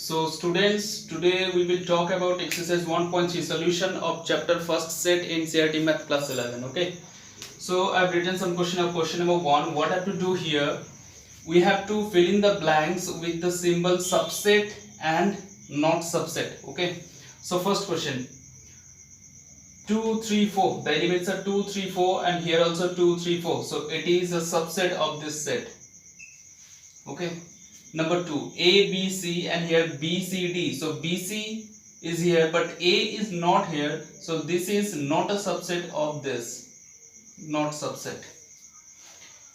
So students, today we will talk about exercise 1.3 solution of chapter first set in CRT math class 11. Okay, so I've written some question of question number 1. What I have to do here, we have to fill in the blanks with the symbol subset and not subset. Okay, so first question, 2 3 4, the elements are 2 3 4 and here also 2 3 4, so it is a subset of this set. Okay, number 2, A B C and here B C D, so BC is here but A is not here, so this is not a subset of this, not subset.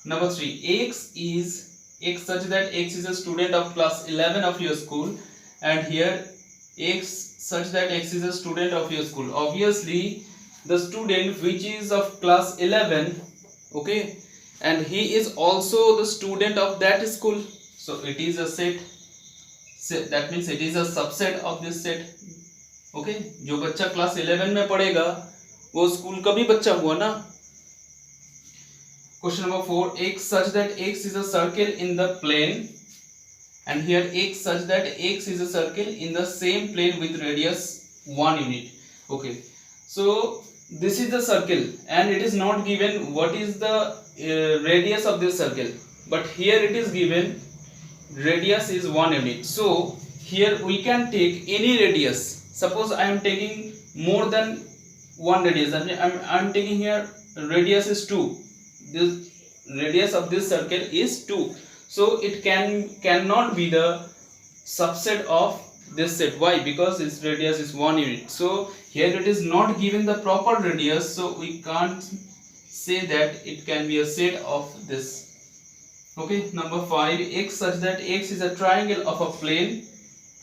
Number 3, X such that X is a student of class 11 of your school, and here X such that X is a student of your school. Obviously the student which is of class 11, okay, and he is also the student of that school, so it is a set, that means it is a subset of this set. Okay, जो बच्चा class 11 में पढ़ेगा वो school का भी बच्चा हुआ ना. Question number 4, X such that X is a circle in the plane, and here X such that X is a circle in the same plane with radius 1 unit. Okay, so this is the circle and it is not given what is the radius of this circle, but here it is given radius is 1 unit. So here we can take any radius. Suppose I am taking more than one radius, I am taking here radius is 2. This radius of this circle is 2, so it cannot be the subset of this set. Why? Because its radius is 1 unit. So here it is not given the proper radius, so we can't say that it can be a set of this. Okay, number 5, X such that X is a triangle of a plane,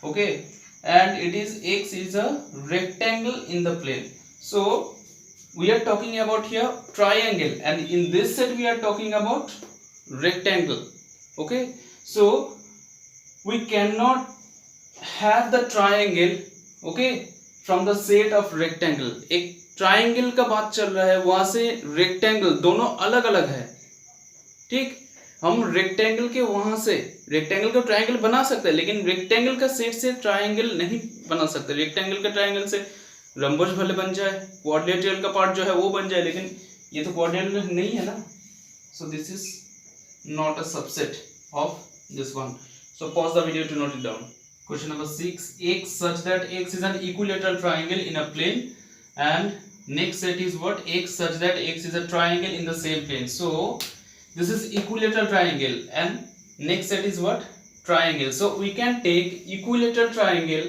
okay, and it is X is a rectangle in the plane. So we are talking about here triangle, and in this set we are talking about rectangle. Okay, so we cannot have the triangle, okay, from the set of rectangle. एक triangle का बात चल रहा है, वहां से rectangle दोनों अलग अलग है. ठीक, हम रेक्टेंगल के वहां से रेक्टेंगल का ट्रायंगल बना सकते हैं, लेकिन रेक्टेंगल का सेट से ट्रायंगल नहीं बना सकते. रेक्टेंगल का ट्रायंगल से रंबस भले बन जाए, क्वाड्रिलेटरल का पार्ट जो है वो बन जाए, लेकिन ये तो क्वाड्रिलेटरल नहीं है ना. So this is not a subset of this one. So pause the video to note it down. Question number 6, X such that X is an equilateral triangle in a plane, and next set is what? X such that X is a triangle in the same plane. So this is equilateral triangle and next set is what? Triangle. So we can take equilateral triangle,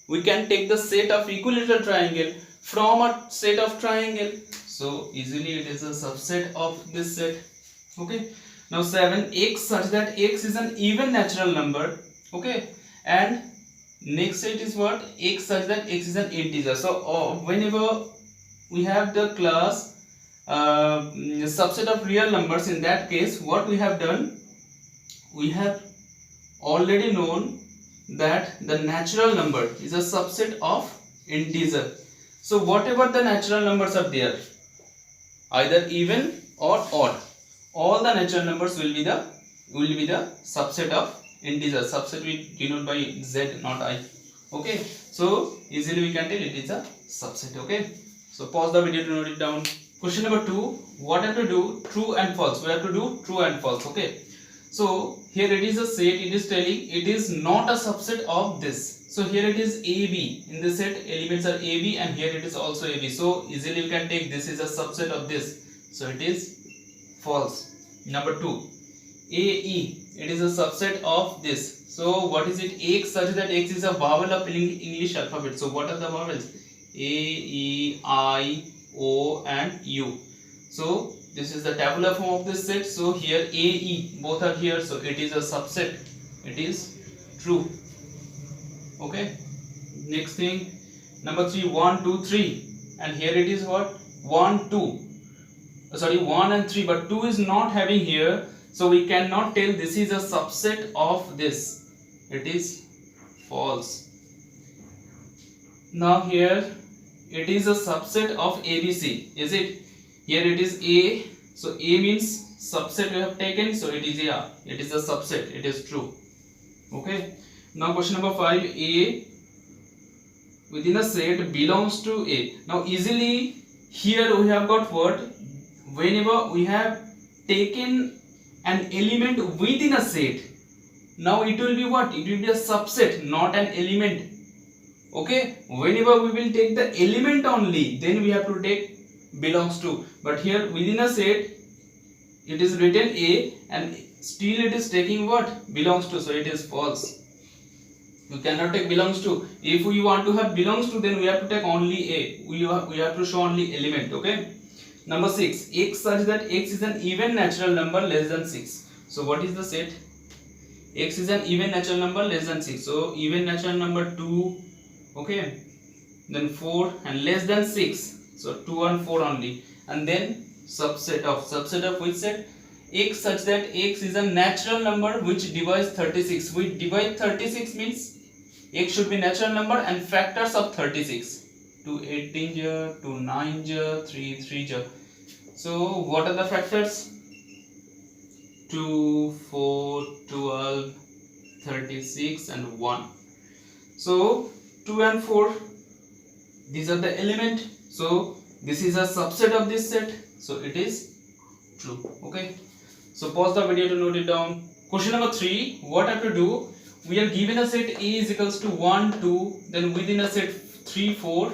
we can take the set of equilateral triangle from a set of triangle, so easily it is a subset of this set. Okay, now 7, X such that X is an even natural number, okay, and next set is what? X such that X is an integer. So whenever we have the class subset of real numbers, in that case what we have done, we have already known that the natural number is a subset of integer. So whatever the natural numbers are there, either even or odd, all the natural numbers will be the subset of integer. Subset we denote by z, not I. Okay, so easily we can tell it is a subset. Okay, so pause the video to note it down. Question number 2, what have to do? True and false. We have to do true and false. Okay, so here it is a set, it is telling it is not a subset of this. So here it is AB, in this set elements are AB and here it is also AB, so easily you can take this is a subset of this, so it is false. Number 2, AE, it is a subset of this. So what is it? X such that X is a vowel of English alphabet. So what are the vowels? A, E, I, O and U. So this is the tabular form of this set. So here A, E both are here, so it is a subset, it is true. Okay, next thing, number 3, 1 2 3, and here it is what? 1 2, sorry 1 and 3, but 2 is not having here, so we cannot tell this is a subset of this, it is false. Now here it is a subset of ABC, is it? Here it is A, so A means subset we have taken, so it is, yeah, it is a subset, it is true. Okay, Now question number 5, A within a set belongs to A. Now easily here we have got what? Whenever we have taken an element within a set, now it will be what? It will be a subset, not an element. Okay, whenever we will take the element only, then we have to take belongs to. But here within a set it is written A and still it is taking what? Belongs to, so it is false. You cannot take belongs to. If we want to have belongs to, then we have to take only A. We have to show only element. Okay. Number 6, x such that x is an even natural number less than 6. So what is the set? X is an even natural number less than 6. So even natural number 2, okay, then 4 and less than 6. So 2 and 4 only. And then subset of which set? X such that x is a natural number which divides 36. We divide 36 means x should be natural number and factors of 36. 2 18, 2 9, 3 3. So what are the factors? 2, 4, 12, 36 and 1. So 2 and 4, these are the element. So this is a subset of this set. So it is true. Okay. So pause the video to note it down. Question number 3, what have to do? We are given a set A is equals to 1, 2, then within a set 3, 4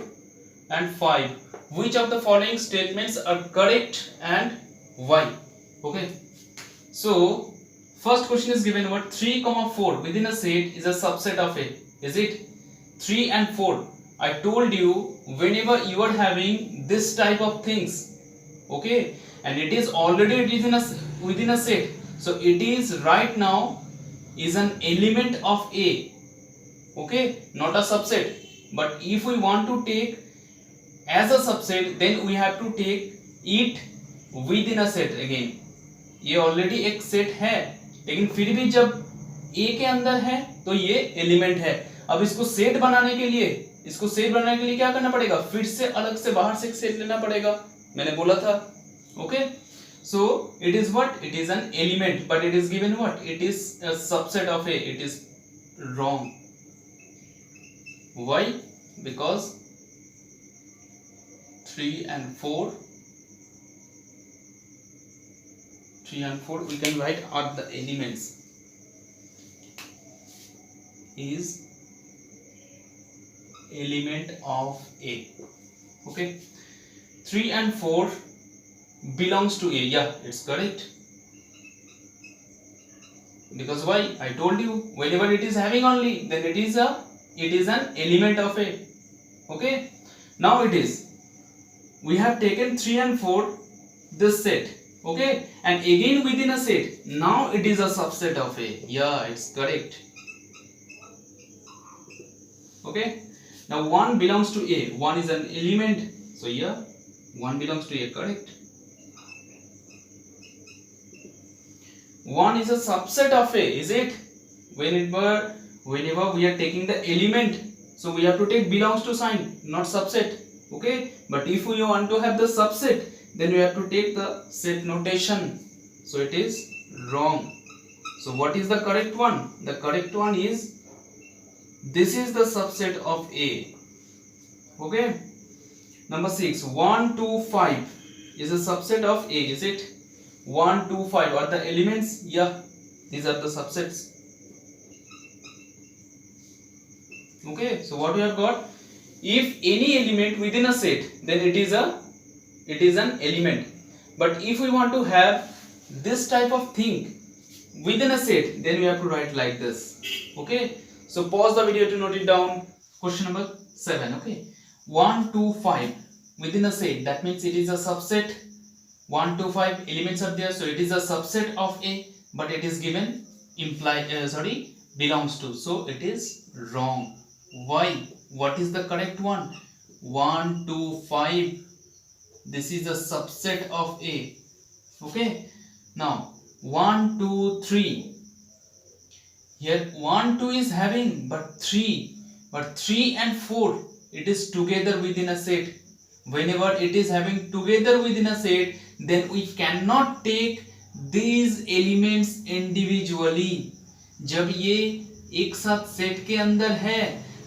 and 5. Which of the following statements are correct and why? Okay. So first question is given what? 3, 4 within a set is a subset of A. Is it? 3 and 4. I told you whenever you are having this type of things, okay, and it is already within a set, so it is right now is an element of A, okay, not a subset. But if we want to take as a subset, then we have to take it within a set again. ये already एक set है, लेकिन फिर भी जब A के अंदर है तो ये एलिमेंट है. अब इसको सेट बनाने के लिए क्या करना पड़ेगा? फिर से अलग से बाहर से एक सेट लेना पड़ेगा, मैंने बोला था. Okay, so it is what? It is an element, but it is given what? It is a subset of A. It is wrong. Why? Because 3 and 4 we can write are the elements. Is element of A. Okay, 3 and 4 belongs to A. Yeah, it's correct. Because why? I told you whenever it is having only, then it is an element of A. Okay, now it is, we have taken 3 and 4 this set, okay, and again within a set, now it is a subset of A. Yeah, it's correct. Okay, now 1 belongs to A. 1 is an element, so yeah, 1 belongs to A, correct. 1 is a subset of A, is it? Whenever we are taking the element, so we have to take belongs to sign, not subset. Okay, but if we want to have the subset, then we have to take the set notation. So it is wrong. So what is the correct one? The correct one is, this is the subset of A. Okay. Number 6, 1, 2, 5 is a subset of A, is it? 1, 2, 5 are the elements. Yeah, these are the subsets. Okay, so what we have got? If any element within a set, then it is an element. But if we want to have this type of thing within a set, then we have to write like this. Okay, so pause the video to note it down. Question number 7. Okay, 1, 2, 5 within a set, that means it is a subset. 1, 2, 5 elements are there, so it is a subset of A, but it is given belongs to, so it is wrong. Why? What is the correct one? 1, 2, 5, this is a subset of A. Okay, now 1, 2, 3, here 1, 2 is having, but 3 and 4 it is together within a set. Whenever it is having together within a set, then we cannot take these elements individually. जब ये एक साथ set के अंदर है,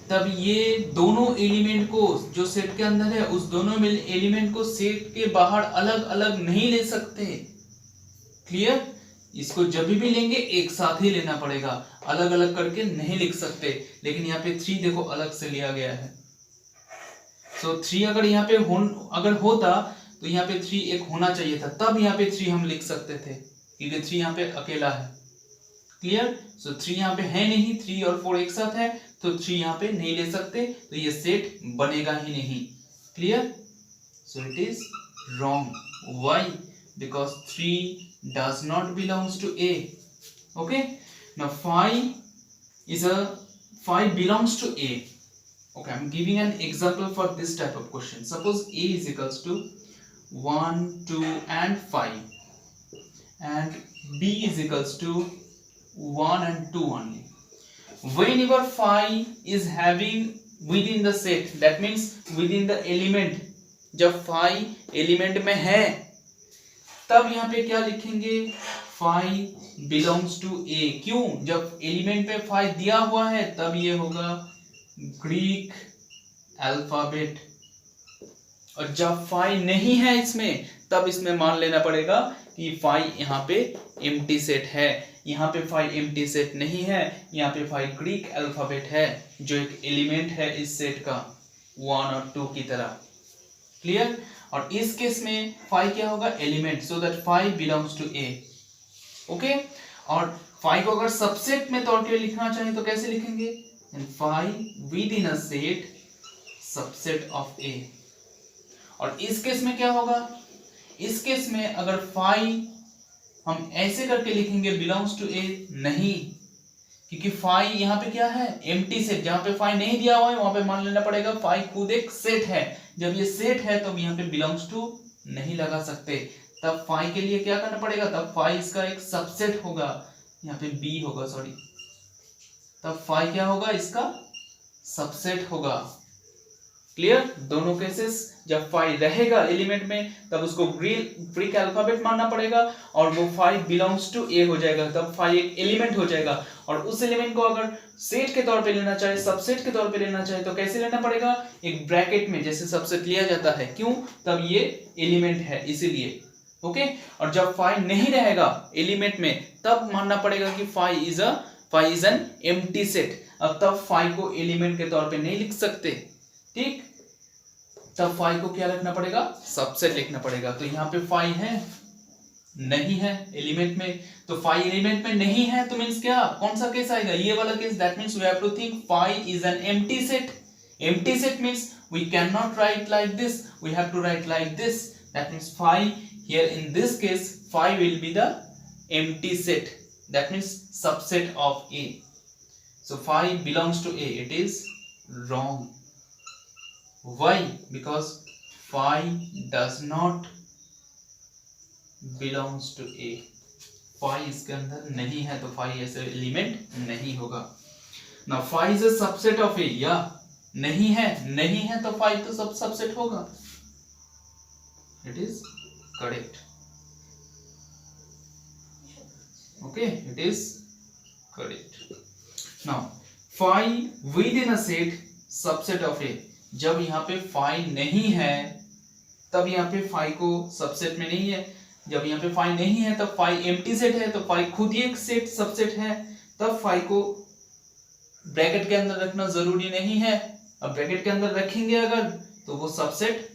तब ये दोनों एलिमेंट को जो सेट के अंदर है उस दोनों एलिमेंट को सेट के बाहर अलग अलग नहीं ले सकते। क्लियर? इसको जब भी लेंगे एक साथ ही लेना पड़ेगा, अलग अलग करके नहीं लिख सकते। लेकिन यहाँ पे 3 देखो अलग से लिया गया है। सो 3 अगर यहाँ पे अगर होता तो यहाँ पे 3 एक होना चाहिए था, तब यहाँ पे 3 हम लिख सकते थे, क्योंकि 3 यहाँ पे अकेला है। क्लियर? सो 3 यहाँ पे है नहीं, 3 और 4 एक साथ है तो 3 यहाँ पे नहीं ले सकते, तो ये सेट बनेगा ही नहीं। Clear? So it is wrong. Why? Because 3 does not belongs to A. Okay, now 5 belongs to A. Okay, I'm giving an example for this type of question. Suppose A is equals to 1, 2 and 5 and B is equals to 1 and 2 only. Whenever 5 is having within the set, that means within the element, जब 5 element में है तब यहाँ पे क्या लिखेंगे? 5 belongs to A. क्यों? जब एलिमेंट पे 5 दिया हुआ है तब ये होगा ग्रीक अल्फाबेट, और जब 5 नहीं है इसमें तब इसमें मान लेना पड़ेगा कि 5 यहाँ पे एम्प्टी सेट है। यहाँ पे 5 एम्प्टी सेट नहीं है, यहाँ पे 5 ग्रीक अल्फाबेट है जो एक एलिमेंट है इस सेट का 1 और 2 की तरह। क्लियर? और इस केस में 5 क्या होगा? Element, so that 5 belongs to A. Okay, और 5 को अगर सबसेट में तौर पे लिखना चाहे तो कैसे लिखेंगे? 5 within a set subset of A. और इस केस में क्या होगा? इस केस में अगर 5 हम ऐसे करके लिखेंगे बिलोंग्स टू ए, नहीं, क्योंकि 5 यहाँ पे क्या है? Empty set. जहां पे 5 नहीं दिया हुआ है वहां पे मान लेना पड़ेगा 5 खुद एक सेट है। जब ये सेट है तो यहाँ पे बिलोंग्स टू नहीं लगा सकते, तब 5 के लिए क्या करना पड़ेगा? तब 5 इसका एक सबसेट होगा, यहाँ पे बी होगा, सॉरी, तब 5 क्या होगा? इसका सबसेट होगा। क्लियर? दोनों केसेस, जब 5 रहेगा एलिमेंट में तब उसको ग्रीक अल्फाबेट मानना पड़ेगा, और वो 5 बिलोंग्स टू ए हो जाएगा, तब 5 एक एलिमेंट हो जाएगा। और उस एलिमेंट को अगर सेट के तौर पे लेना चाहे, सबसेट के तौर पे लेना चाहे तो कैसे लेना पड़ेगा? एक ब्रैकेट में जैसे सबसेट लिया जाता है। क्यों? तब ये एलिमेंट है इसीलिए। ओके, और जब 5 नहीं रहेगा एलिमेंट में तब मानना पड़ेगा कि 5 इज एन एम्प्टी सेट। अब तब 5 को एलिमेंट के तौर पे नहीं लिख सकते, ठीक? तब 5 को क्या लिखना पड़ेगा? सबसेट लिखना पड़ेगा। तो यहाँ पे 5 है, नहीं है एलिमेंट में, तो 5 एलिमेंट में नहीं है तो मींस क्या? कौन सा केस आएगा? ये वाला case. That means we have to think 5 is an empty set. Empty set means we can not write like this, we have to write like this. That means 5 here in this case 5 will be the empty set, that means subset of A. So 5 belongs to A. It is wrong. Why? Because 5 does not belongs to A. 5 इसके अंदर नहीं है तो 5 ऐसे element नहीं होगा। Now 5 is a subset of A. या नहीं है तो 5 तो सब सबसेट होगा। It is correct. Okay, it is correct. Now 5 within a set subset of A. जब यहाँ पे 5 नहीं है तब यहाँ पे 5 को सबसेट में नहीं है। जब यहाँ पे 5 नहीं है तब 5 एम्प्टी सेट है, तो 5 खुद ही एक सेट सबसेट है, तब 5 को ब्रैकेट के अंदर रखना जरूरी नहीं है। अब ब्रैकेट के अंदर रखेंगे अगर तो वो सबसेट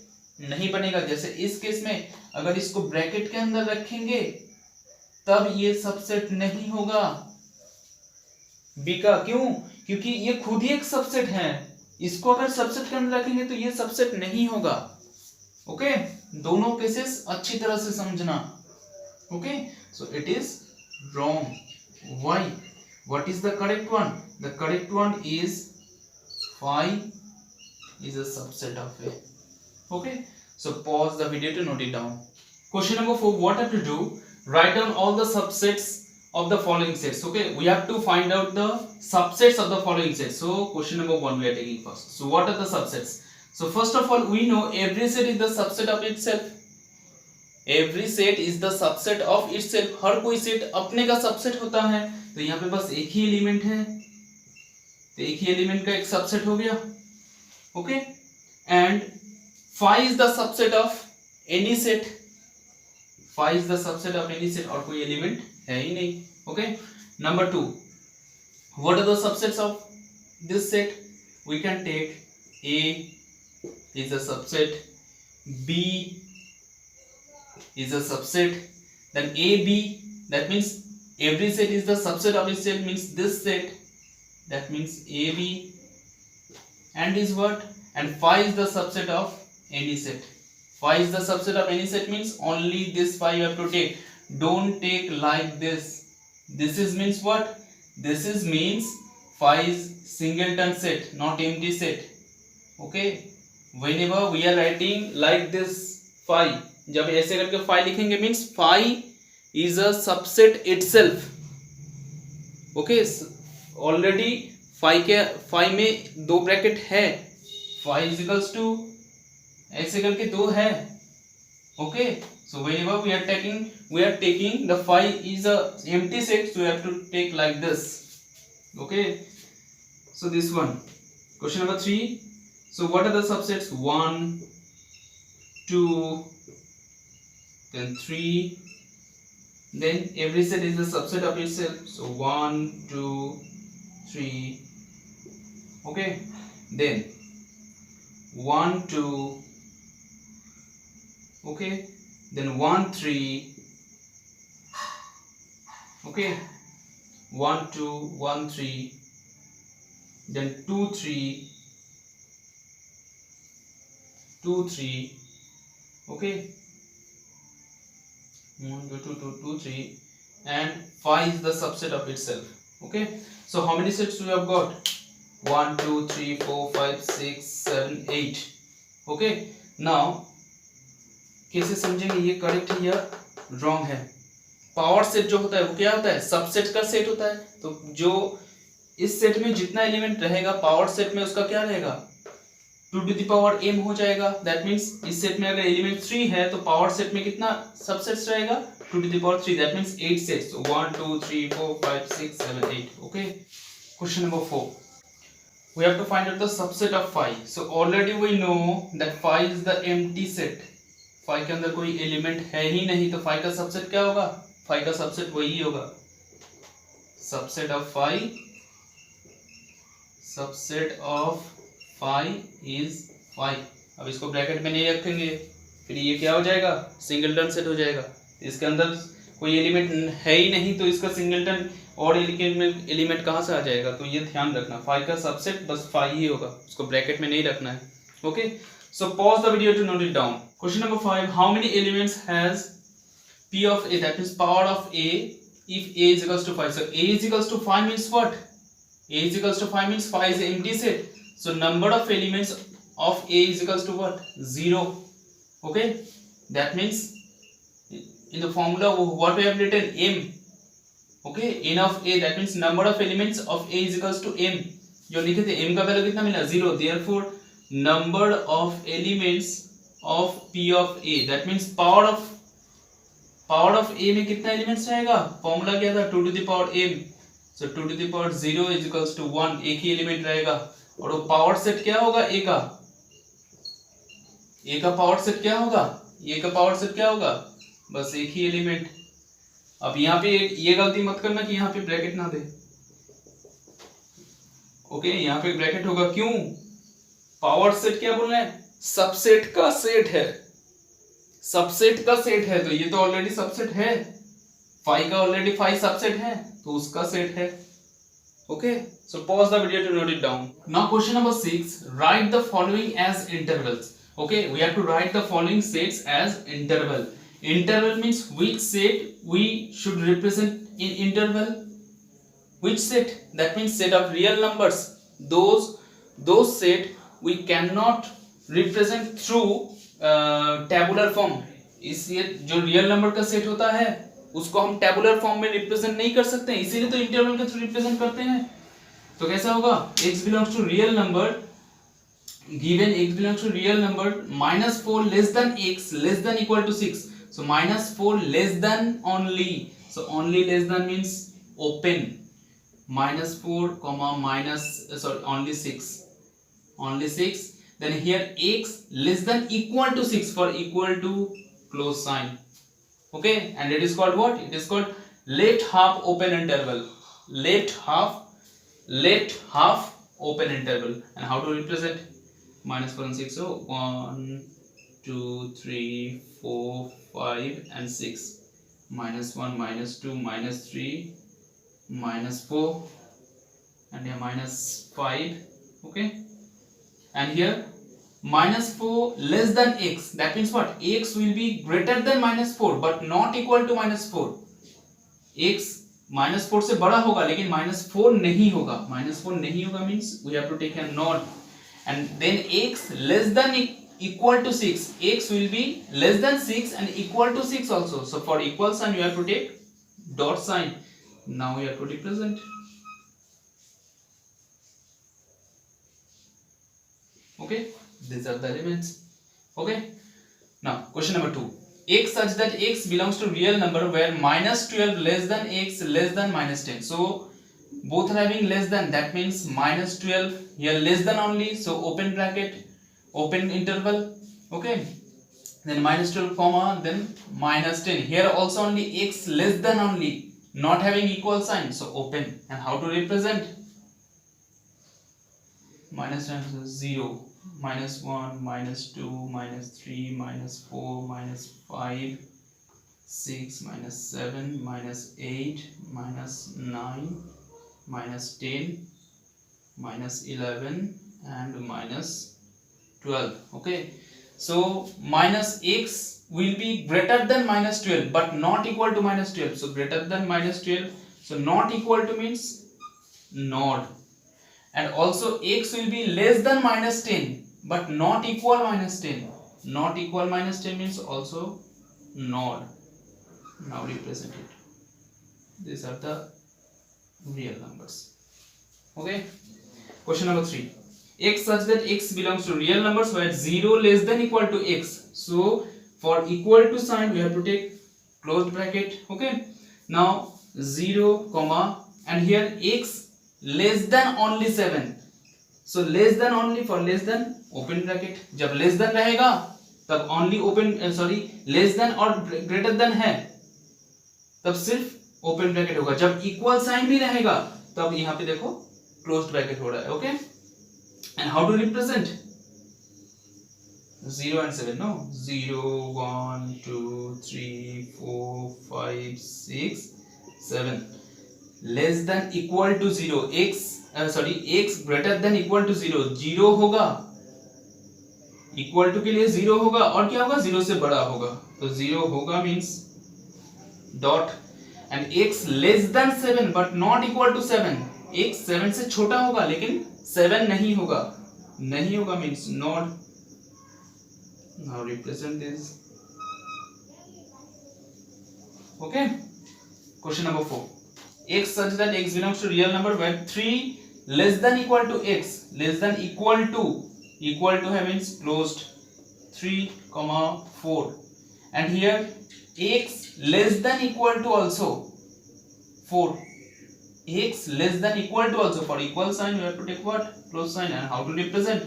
नहीं बनेगा। जैसे इस केस में अगर इसको ब्रैकेट के अंदर रखेंगे तब ये सबसेट नहीं होगा बी का। क्यों? क्योंकि ये खुद ही एक सबसेट है। इसको अगर सबसेट के अंदर रखेंगे तो ये सबसेट नहीं होगा। ओके, दोनों केसेस अच्छी तरह से समझना। Okay, so it is wrong. Why? What is the correct one? The correct one is 5 is a subset of A. Okay, so pause the video to note it down. Question number 4, what have to do? Write down all the subsets of the following sets. Okay, we have to find out the subsets of the following sets. So question number 1 we are taking first. So what are the subsets? So first of all, we know every set is the subset of itself. Every set is the subset of itself. हर कोई set अपने का subset होता है। तो यहाँ पे बस एक ही एलिमेंट है, तो एक ही एलिमेंट का एक सबसेट हो गया। Okay, and five is the subset of any set, five is the subset of any set, और कोई एलिमेंट है ही नहीं। Okay, number 2, what are the subsets of this set? We can take A is a subset, B is a subset, then AB, that means every set is the subset of its set, means this set, that means AB, and is what? And phi is the subset of any set. Phi is the subset of any set means only this phi you have to take. Don't take like this. This is means what? This is means phi is singleton set, not empty set. Okay, whenever we are writing like this phi, जब ऐसे करके phi लिखेंगे means phi is a subset itself. Okay, already phi में दो bracket है, phi is equals to ऐसे करके दो है। Okay, so whenever we are taking the phi is a empty set, so we have to take like this. Okay, so this one, question number 3. So what are the subsets? 1, 2, then 3, then every set is a subset of itself, so 1, 2, 3. Okay, then 1, 2, okay, then 1, 3, okay, 1, 2, 1, 3, then 2, 3, 2, 3, okay, 1, 2, 2, 2, 2, 3, and phi is the subset of itself. Okay, so how many sets we have got? 1, 2, 3, 4, 5, 6, 7, 8. Okay, now कैसे समझेंगे ये correct है या wrong है? Power set जो होता है वो क्या होता है? सबसेट का सेट होता है। तो जो इस सेट में जितना एलिमेंट रहेगा पावर सेट में उसका क्या रहेगा? 2 to the power m हो जाएगा। दैट मीन्स इस सेट में अगर एलिमेंट 3 है तो पावर सेट में कितना सबसेट्स रहेगा? 2 to the power 3, that means 8 sets. 1, 2, 3, 4, 5, 6, 7, 8। Okay, question number 4, we have to find out the subset of phi. So already we know that phi is the empty set. phi के अंदर कोई element है ही नहीं, तो phi का subset क्या होगा? phi का सबसेट वही होगा, subset of phi, subset of phi is phi। अब इसको ब्रैकेट में नहीं रखेंगे, फिर ये क्या हो जाएगा? सिंगलटन सेट हो जाएगा। इसके अंदर कोई एलिमेंट है ही नहीं, तो इसका सिंगलटन और एलिमेंट कहाँ से आ जाएगा? तो ये ध्यान रखना, phi का सबसेट बस phi ही होगा, उसको ब्रैकेट में नहीं रखना है। Okay, so pause the video to note it down. Question number 5, how many elements has p of a, that means power of a, if a is equals to 5. So a is equals to 5 means what? A is equals to 5 means phi is an empty set. So number of elements of A is equals to what? 0. Okay, that means in the formula what we have written? M. Okay, n of A, that means number of elements of A is equals to M. जो लिखे थे M का value कितना मिला? 0. Therefore number of elements of P of A, that means power of A में कितना elements रहेगा? Formula क्या था? 2 to the power m. So 2 to the power 0 is equals to 1, एक ही एलिमेंट रहेगा। और वो पावर सेट क्या होगा? A का पावर सेट क्या होगा? A का पावर सेट क्या होगा? बस एक ही एलिमेंट। अब यहाँ पे ये गलती मत करना कि यहाँ पे ब्रैकेट ना दे। ओके, यहाँ पे ब्रैकेट होगा, क्यों? पावर सेट क्या बोल रहे हैं? सबसेट का सेट है, सबसेट का सेट है, तो ये तो ऑलरेडी सबसेट है। फाई का ऑलरेडी फाई सबसेट है, तो उसका सेट है। Okay, so pause the video to note it down. Now question number 6, write the following as intervals. Okay, we have to write the following sets as interval. Interval means which set we should represent in interval. Which set? That means set of real numbers. Those set we can not represent through tabular form. इसलिए जो real number का set होता है उसको हम tabular form में represent नहीं कर सकते, इसीलिए तो इंटरवल के थ्रू रिप्रेजेंट करते हैं। तो कैसा होगा? x belongs to real number, given x belongs to real number, -4 less than x less than equal to 6। So -4 less than only, so only less than means open, minus 4 comma minus only 6. Then here x less than equal to 6 for equal to close sign. Okay, and it is called what? It is called left half open interval. Left half open interval. And how to represent? Minus 4 and 6. So 1 2 3 4 5 and 6. Minus 1 minus 2 minus 3 minus 4 and here minus 5. Okay, and here minus 4 less than x, that means what? X will be greater than minus 4 but not equal to minus 4. x minus 4 से बड़ा होगा लेकिन minus 4 नहीं होगा. minus 4 नहीं होगा means we have to take a node. And then x less than equal to 6, x will be less than 6 and equal to 6 also. So for equal sign you have to take dot sign. Now we have to represent. Okay, these are the elements. Okay, now question number 2. X such that x belongs to real number where minus 12 less than x less than minus 10. So both are having less than, that means minus 12 here less than only, so open bracket open interval. Okay, then minus 12 comma then minus 10. Here also only x less than only, not having equal sign, so open. And how to represent? Minus 10 is 0, minus 1, minus 2, minus 3, minus 4, minus 5, 6, minus 7, minus 8, minus 9, minus 10, minus 11 and minus 12. Okay, so minus x will be greater than minus 12 but not equal to minus 12. So greater than minus 12, so not equal to means node. And also x will be less than minus 10 but not equal minus 10. Not equal minus 10 means also node. Now represent it. These are the real numbers. Okay, question number 3. X such that x belongs to real numbers where 0 less than equal to x. So for equal to sign we have to take closed bracket. Okay, now 0 comma and here x less than only 7. So less than only, for less than open bracket. जब less than रहेगा तब only open less than और greater than है तब सिर्फ open bracket होगा. जब equal sign भी रहेगा तब यहाँ पे देखो closed bracket हो रहा है. Okay, and how to represent? 0 and 7, no? 0 1 2 3 4 5 6 7 less than equal to 0. x greater than equal to 0. 0 होगा, equal to के लिए 0 होगा और क्या होगा? 0 से बड़ा होगा. तो 0 होगा means dot. and x less than 7 but not equal to 7. x 7 से छोटा होगा लेकिन 7 नहीं होगा. नहीं होगा means not. Now represent this. Okay, question number 4. X such that x belongs to real number where 3 less than equal to x less than equal to have means closed 3 comma 4 and here x less than equal to also 4. X less than equal to also, for equal sign we have to take what? Close sign. And how to represent?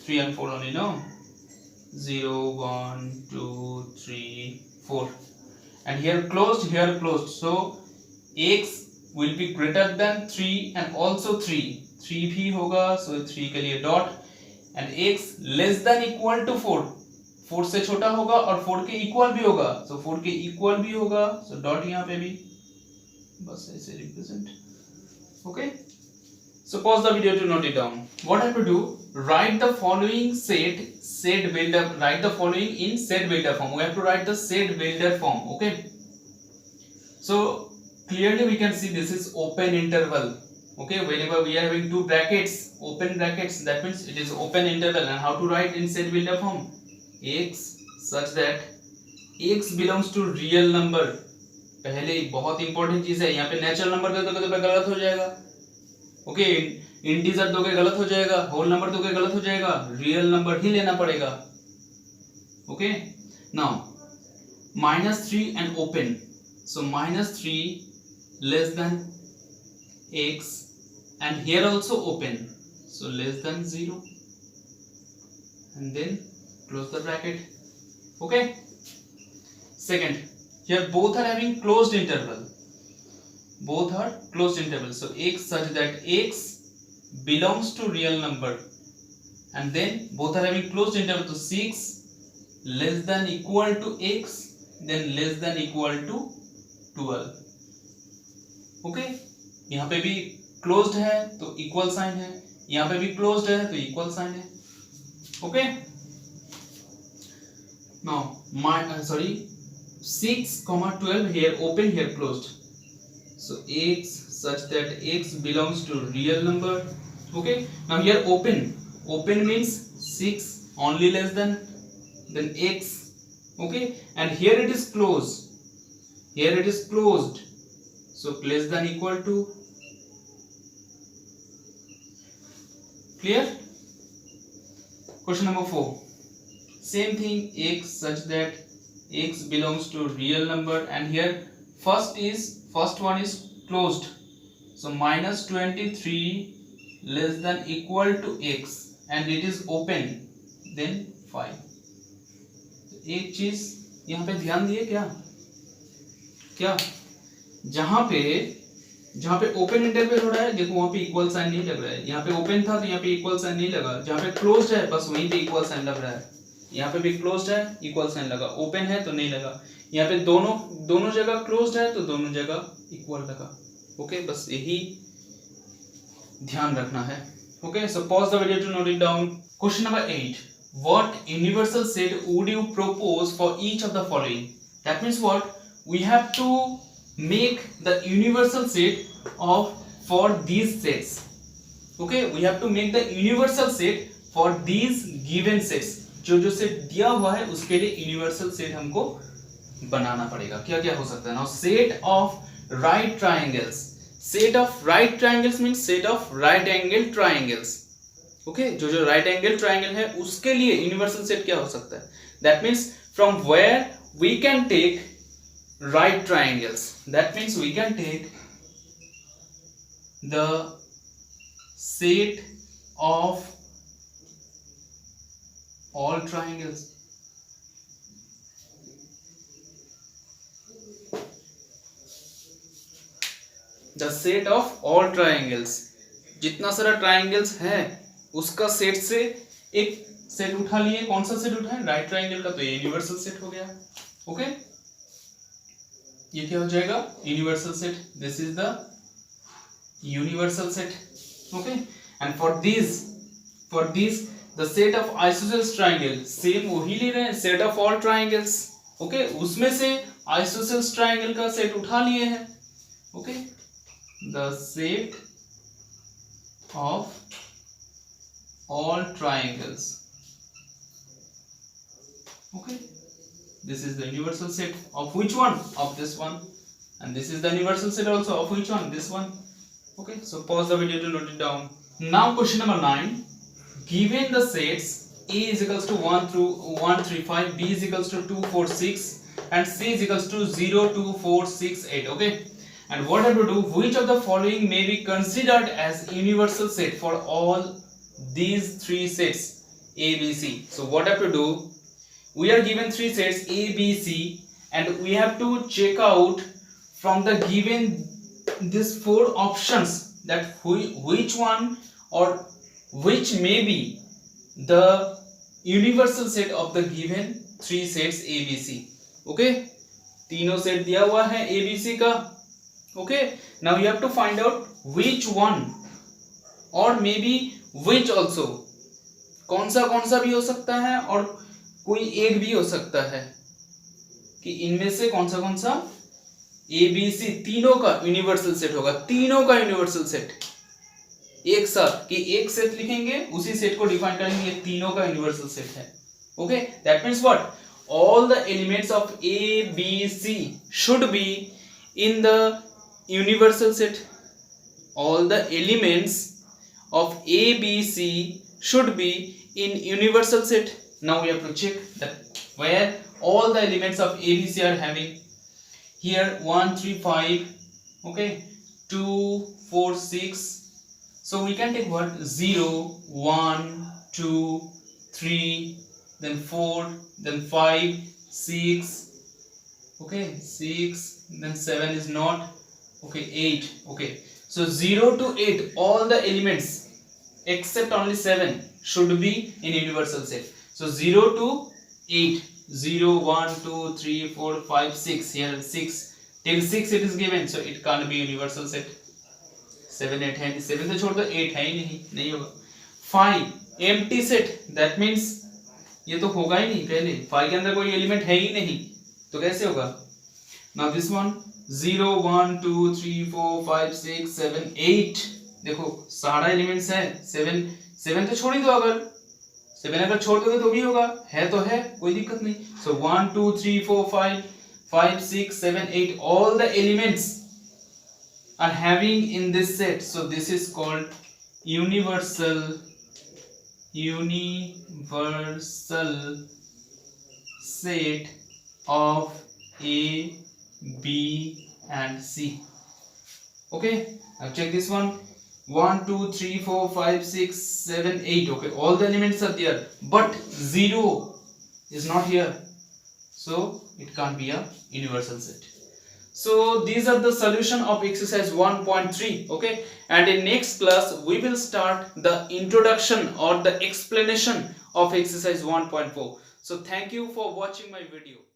3 and 4 only, no? 0 1 2 3 4 and here closed, here closed. So x will be greater than 3 and also 3 भी होगा, so 3 के लिए dot. and x less than equal to 4 से छोटा होगा और 4 के equal भी होगा, so 4 के equal भी होगा, so dot यहाँ पे भी बस ऐसे represent. Okay, so pause the video to note it down. What I have to do? Write the following set builder. Write the following in set builder form. We have to write the set builder form. Okay, so clearly we can see this is open interval. Okay, whenever we are having two brackets, open brackets, that means it is open interval. And how to write in set builder form? X such that x belongs to real number. पहले बहुत important चीज है, यहाँ पे natural number दे दोगे तो गलत हो जाएगा. ओके, इंटीजर दोगे गलत हो जाएगा, होल नंबर दोगे गलत हो जाएगा, रियल नंबर ही लेना पड़ेगा. Okay, now -3 and open. So -3 less than x, and here also open, so less than 0, and then close the bracket. Okay. Second, here both are having closed interval, both are closed interval, so x such that x belongs to real number, and then both are having closed interval, तो 6 less than equal to x, then less than equal to 12. Okay, यहाँ पे भी closed है तो equal sign है, यहाँ पे भी क्लोज्ड है तो इक्वल साइन है. Okay, now my 6, 12 here open, here closed, so x such that x belongs to real number. Okay, now here open means 6 only less than x. Okay, and here it is closed, here it is closed, so less than equal to. Clear? Question number 4, same thing, x such that x belongs to real number, and here first one is closed, so minus 23 less than equal to x, and it is open, then 5. एक चीज यहाँ पे ध्यान दिए क्या जहां पे open interval हो रहा है, देखो वहां पे इक्वल साइन नहीं लग रहा है, यहाँ पे ओपन था तो यहाँ पे इक्वल साइन नहीं लगा, जहाँ पे क्लोज्ड है बस वहीं पे इक्वल साइन लग रहा है, यहाँ पे भी क्लोज्ड है इक्वल साइन लगा, ओपन है तो नहीं लगा, यहाँ पे दोनों जगह क्लोज्ड है तो दोनों जगह इक्वल लगा. ओके, बस यही ध्यान रखना है. Okay, so pause the video to note it down. Question number 8, what universal set would you propose for each of the following? That means what? We have to make the universal set for these sets. Okay, we have to make the universal set for these given sets. जो set दिया हुआ है उसके लिए universal set हमको बनाना पड़ेगा. क्या क्या हो सकता है? Now set of right triangles. Set of right triangles means set of right angle triangles. Okay, जो राइट एंगल ट्रायंगल है उसके लिए यूनिवर्सल सेट क्या हो सकता है? That means from where we can take right triangles, that means we can take the set of all triangles. The set of all triangles. जितना सारा ट्राइंगल्स है उसका सेट से एक सेट उठा लिए. कौन सा सेट उठाए? राइट ट्राइंगल का, तो ये यूनिवर्सल सेट हो गया. ओके, ये क्या हो जाएगा? Universal set. This is the universal set. Okay, and for this the set of isosceles triangle, same वही ले रहे हैं, set of all triangles. Okay, उसमें से isosceles triangle का सेट उठा लिए हैं. Okay, the set of all triangles. Okay, this is the universal set of which one? Of this one. And this is the universal set also of which one? This one. Okay, so pause the video to note it down. Now question number 9. Given the sets A is equals to 1 through 135, B is equals to 2, 4, 6, and C is equals to 0, 2, 4, 6, 8. Okay, and what I have to do? Which of the following may be considered as universal set for all these three sets A, B, C? So what I have to do? We are given three sets A, B, C, and we have to check out from the given these four options that which one or which may be the universal set of the given three sets A, B, C. Okay, तीनों set दिया हुआ है A, B, C का. Okay, now you have to find out which one or maybe which also. कौन सा भी हो सकता है और कोई एक भी हो सकता है कि इनमें से कौन सा A, B, C तीनों का यूनिवर्सल सेट होगा. तीनों का यूनिवर्सल सेट एक साथ, कि एक सेट लिखेंगे उसी सेट को डिफाइन करेंगे, ये तीनों का यूनिवर्सल सेट है. Okay, that means what? All the elements of A, B, C should be in the universal set. All the elements of A, B, C should be in universal set. Now we have to check that where all the elements of A, B, C are having. Here 1, 3, 5, okay, 2, 4, 6. So we can take what? 0, 1, 2, 3, then 4, then 5, 6. Okay, 6, then 7 is not. Okay, 8. Okay, so 0 to 8, all the elements except only 7 should be in universal set. So 0 to 8, 0, 1, 2, 3, 4, 5, 6. Here 6 till 6 it is given, so it can't be universal set. 7, 8 है, 7 तो छोड़ दो, 8 है ही नहीं होगा. 5 empty set, that means ये तो होगा ही नहीं. पहले 5 के अंदर कोई एलिमेंट है ही नहीं, तो कैसे होगा? Now this one 0, 1, 2, 3, 4, 5, 6, 7, 8. देखो सारा एलिमेंट्स है. 7 तो छोड़ ही दो. अगर 7 अगर छोड़ दोगे तो भी होगा, है तो है, कोई दिक्कत नहीं. So 1, 2, 3, 4, 5, 6, 7, 8, all the elements are having in this set. So this is called universal set of A, B and C. Okay, now check this one. 1, 2, 3, 4, 5, 6, 7, 8. Okay, all the elements are there, but 0 is not here, so it can't be a universal set. So these are the solution of exercise 1.3. okay, and in next class we will start the introduction or the explanation of exercise 1.4. so thank you for watching my video.